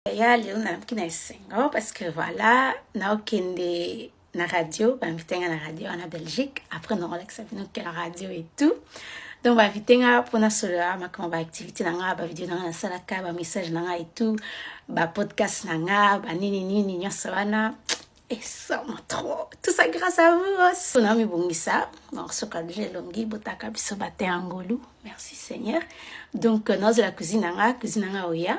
Ya leo na esengo parce que voilà na okende na radio invité na radio en Belgique après on relaxe que la radio et tout donc invité pour na solo ma comment activité na ba vidéo na sala ka ba message na et tout ba podcast na ba nini nyasa wana et ça m'a trop tout ça grâce à vous on a mis bongisa morceau quand j'ai longi botaka biso baté angolou merci Seigneur donc dans la cuisine na oya.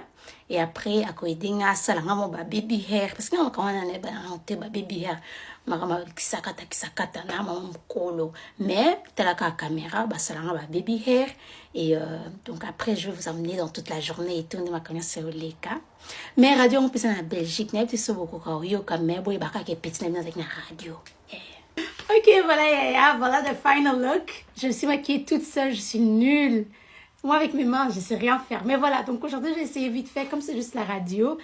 Et après, à côté d'un salon, on va baby hair parce que nous quand on a un baby hair, maman kisakata na maman kolo. Mais t'as la caméra, bah salon va baby hair et donc après je vais vous emmener dans toute la journée et tout. On va commencer au Leka. Mais radio on peut en Belgique, n'est-ce pas beaucoup quand yo comme mais boy baka qui petit n'est avec la radio. Ok voilà voilà the final look. Je me suis maquillée toute seule, je suis nulle. Moi, avec mes mains, je ne sais rien faire. Mais voilà, donc aujourd'hui, j'ai essayé vite fait, comme c'est juste la radio.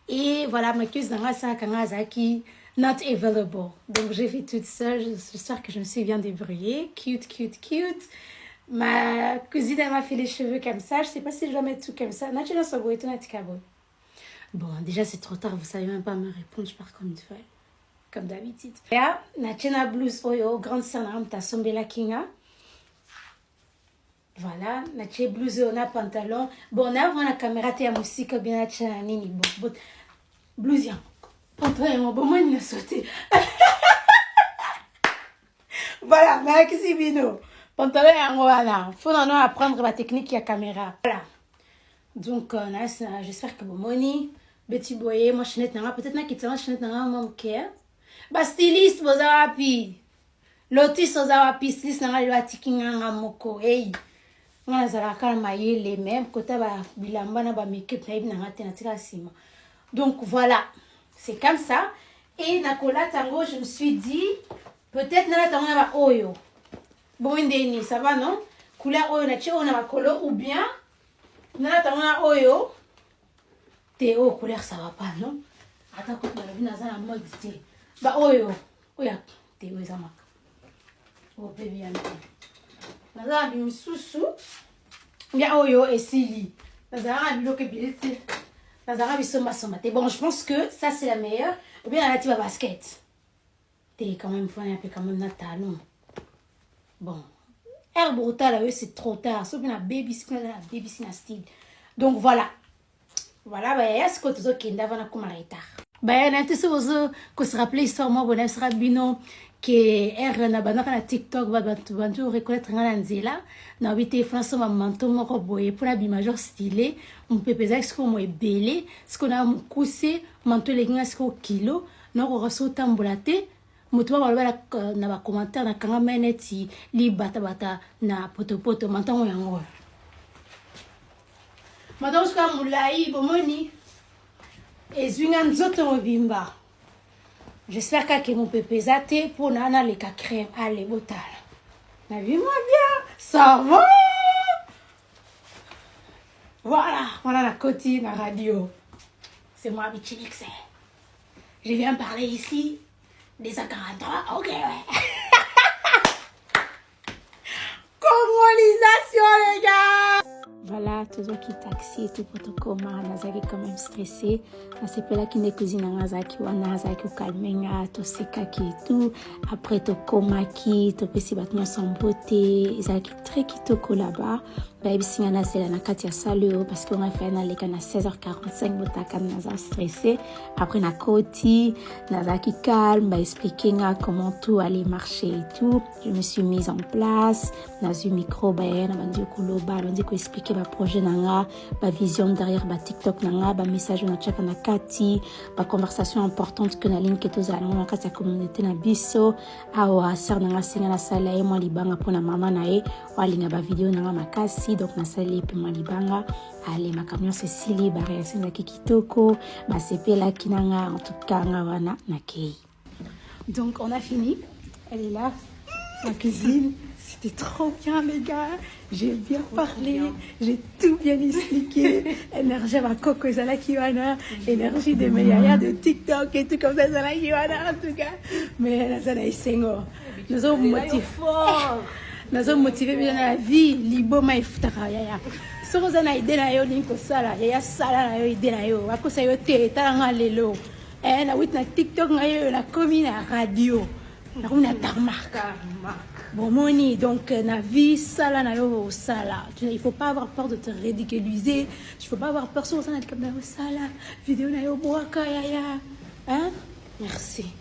Et voilà, ma cuisine dans la Kangazaki, not available. Donc, j'ai fait toute seule. J'espère que je me suis bien débrouillée. Cute, cute, cute. Ma cousine, elle m'a fait les cheveux comme ça. Je ne sais pas si je dois mettre tout comme ça. Bon, déjà, c'est trop tard. Vous ne savez même pas me répondre. Je pars comme une folle. Comme d'habitude. Là, na blouse, oyo, grande sœur, na sombela kinga. Voilà, na tche blouse na pantalon. Bon, on a la caméra te ya musique bien na tche na nini bon. Blouse ya. Pantalon bon moi il a sauté. Voilà, na kisi bino. Pantalon ya ngwana. Faut non apprendre la technique ya caméra. Voilà. Donc j'espère que bon moni Betty Boye moi chenette na peut-être na kitana chenette na mon cœur. Ba styliste bozawapi. Lotis bozawapi styliste na le atikinga moko. Hey. On a les mêmes côté bilamba na ba make-up na sima. Donc voilà, c'est comme ça et nakola tango je me suis dit peut-être na tango na ba oyo. Bon ndeni ça va non? Couleur oyo na tche on a ba colo ou bien na tango na oyo. Te o couleur ça va pas non? Attends quand na vie na za na mode te. Ba oyo. Oya te o za maka. O pe bien. Naza bimisusu ya oyo esili naza biloke bilete naza bisomba somate. Bon je pense que ça c'est la meilleure ou bien la tiba basket t'es quand même faut un peu quand même na talon. Bon air brutal là c'est trop tard sauf na baby na style. Donc voilà bah est-ce que tu as kenda vana comme retard bah na tese bozo ko se rappeler histoire moi bonne sera bino que er na banaka na TikTok bantu reconnaître ngana nzela na bité France ma manteau moko boye pour la major stylé on peut peser ce qu'on est belé ce qu'on a coussé manteau les ngana ce kilo na ko reso tambulate mutu ba na ba commentaire na kanga meneti li bata na poto mantango yango madame ska mulai bomoni ezwinga nzoto mobimba. J'espère que mon pépé zate pour nana les crème allez botal. Na vu moi bien, ça va. Voilà la cotine la radio. C'est moi Bichilix. Je viens parler ici des A43. OK ouais. Colonisation les gars. Voilà, toujours qui taxi et tout protocole, Nazaki quand même stressé. C'est pas là qui n'est cuisine Nazaki ou Nazaki ou calmenga, tout sekaki et tout. Après to komaki, to pesi battement sans beauté, Nazaki très kitoko là-bas. Bah ici on a c'est la nakati ya saluo parce qu'on a fait un aller à 16h45 botaka Nazaki stressé. Après na koti, Nazaki calme, bah expliquer comment tout allait marcher et tout. Je me suis mise en place, Nazu micro bah na bandi kuloba, on dit ko expliquer ba projet nanga, ba vision derrière ba TikTok nanga, ba message na chaka na kati, ba conversation importante que na ligne que tous allons na kati ya communauté na biso, awa sar nanga singa na sala e mo libanga pona mama na e, wa linga ba vidéo nanga makasi donc na sala e pe mo libanga, allez ma camion Cécilie ba réaction na kitoko, ba sepela kinanga en tout cas nga wana na kei. Donc on a fini, elle est là, la cuisine. C'était trop bien les gars, j'ai bien parlé, j'ai tout bien expliqué. Énergie à ma coco Zala Kiwana, énergie de mes yaya de TikTok et tout comme ça Zala Kiwana en tout cas. Mais la Zala Isengo, nous avons motivé. Nous avons motivé bien la vie, libo ma iftara yaya. soko za na idée na yo nini kosala yaya sala na yo idée na yo akosa yo te tala nga lelo na wit na TikTok na yo nakomi na radio nakomi na tarmac bomoni donc na vie sala na yo sala il faut pas avoir peur de te ridiculiser il faut pas avoir peur soko za na likamba yo sala vidéo na yo boaka yaya merci